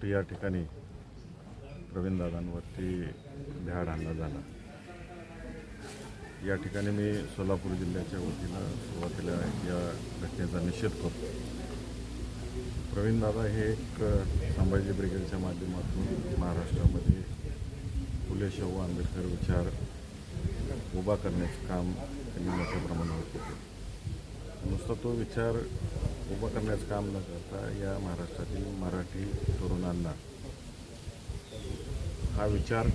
शेवटी या ठिकाणी प्रवीणदादांवरती भ्याड हल्ला झाला। या ठिकाणी मी सोलापूर जिल्ह्याच्या वतीनं सुरुवातीला या घटनेचा निषेध करतो। प्रवीणदादा हे एक संभाजी ब्रिगेडच्या माध्यमातून महाराष्ट्रामध्ये फुले शाहू आंबेडकर विचार उभा करण्याचं काम त्यांनी मोठ्या प्रमाणावर केले। नुसता तो विचार उभा करण्याचं काम न करता या महाराष्ट्रातील मराठी तरुणांना हा विचार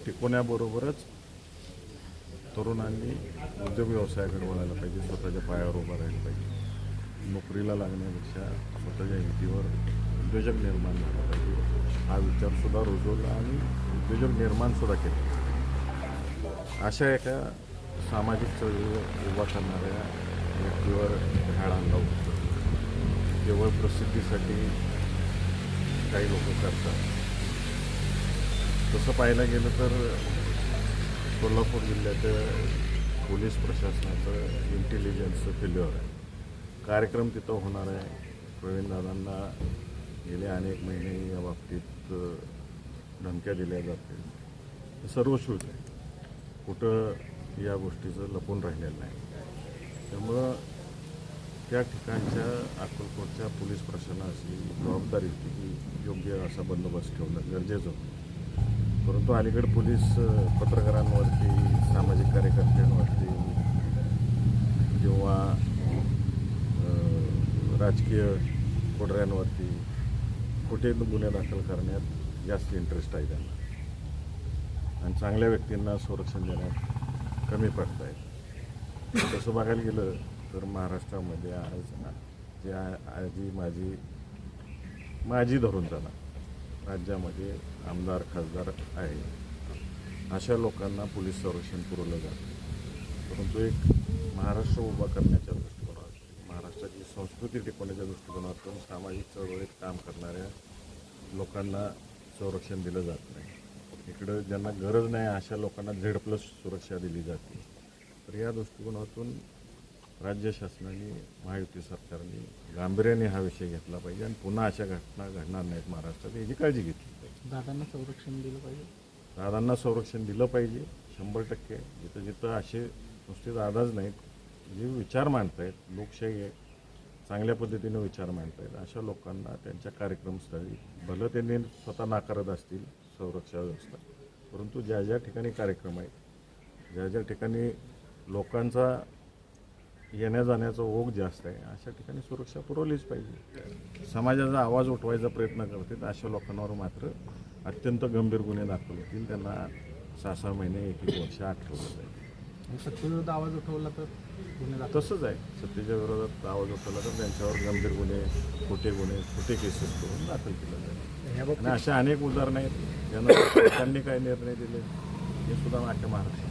टिकवण्याबरोबरच तरुणांनी उद्योग व्यवसायाकडे वळायला पाहिजे, स्वतःच्या पायावर उभं राहायला पाहिजे, नोकरीला लागण्यापेक्षा स्वतःच्या हिमतीवर उद्योजक निर्माण झाला पाहिजे हा विचारसुद्धा रुजवला आणि उद्योजक निर्माणसुद्धा केलं। अशा एका सामाजिक चळवळी उभा करणाऱ्या व्यक्तीवर भ्याड हल्ला होतो। केवळ प्रसिद्धीसाठी काही लोक करतात। तसं पाहायला गेलं तर कोल्हापूर जिल्ह्याच्या पोलीस प्रशासनाचं इंटेलिजन्सचं फेल्युअर आहे। कार्यक्रम तिथं होणार आहे। प्रवीणदादांना गेले अनेक महिने या बाबतीत धमक्या दिल्या जातील। सर्व श्रुत आहे, कुठं या गोष्टीचं लपून राहिलेलं नाही। त्यामुळं त्या ठिकाणच्या अक्कलकोटच्या पोलीस प्रशासनाची जबाबदारी होती की योग्य असा बंदोबस्त ठेवणं गरजेचं होतं। परंतु अलीकडे पोलीस पत्रकारांवरती, सामाजिक कार्यकर्त्यांवरती किंवा राजकीय पुढाऱ्यांवरती खोटे गुन्हे दाखल करण्यात जास्त इंटरेस्ट आहे त्यांना आणि चांगल्या व्यक्तींना संरक्षण देण्यात कमी पडत आहेत। तसं बघायला गेलं तर महाराष्ट्रामध्ये आज जे माझी धरून चला राज्यामध्ये आमदार खासदार आहे, अशा लोकांना पोलीस संरक्षण पुरवलं जातं। परंतु एक महाराष्ट्र उभा करण्याच्या दृष्टिकोनातून, महाराष्ट्राची संस्कृती टिकवण्याच्या दृष्टिकोनातून सामाजिक चळवळीत काम करणाऱ्या लोकांना संरक्षण दिलं जात नाही। इकडं ज्यांना गरज नाही अशा लोकांना Z+ सुरक्षा दिली जाते। तर या दृष्टिकोनातून राज्य शासनाने, महायुती सरकारने गांभीर्याने हा विषय घेतला पाहिजे आणि पुन्हा अशा घटना घडणार नाहीत महाराष्ट्रात याची काळजी घेतली पाहिजे। दादांना संरक्षण दिलं पाहिजे। दादांना संरक्षण दिलं पाहिजे 100%। जिथं जिथं असे नुसते दादाच नाहीत, जे विचार मांडतायत, लोकशाही आहे, चांगल्या पद्धतीने विचार मांडतायत, अशा लोकांना त्यांच्या कार्यक्रमस्थळी भलं त्यांनी स्वतः नाकारत असतील संरक्षण व्यवस्था, परंतु ज्या ज्या ठिकाणी कार्यक्रम आहेत, ज्या ज्या ठिकाणी लोकांचा येण्या जाण्याचा ओघ जास्त आहे, अशा ठिकाणी सुरक्षा पुरवलीच पाहिजे। समाजाचा आवाज उठवायचा प्रयत्न करतात अशा लोकांवर मात्र अत्यंत गंभीर गुन्हे दाखल होतील, त्यांना 6-6 महिने 1-1 वर्ष अटक ठेवलं जाईल। सत्तेविरोधात आवाज उठवला तर गुन्हे तसंच आहे, सत्तेच्या विरोधात आवाज उठवला तर त्यांच्यावर गंभीर गुन्हे, खोटे केसेस करून दाखल केलं जाईल। आणि अशा अनेक उदाहरणं आहेत ज्यांना त्यांनी काय निर्णय दिले हे सुद्धा अख्ख्या महाराष्ट्रात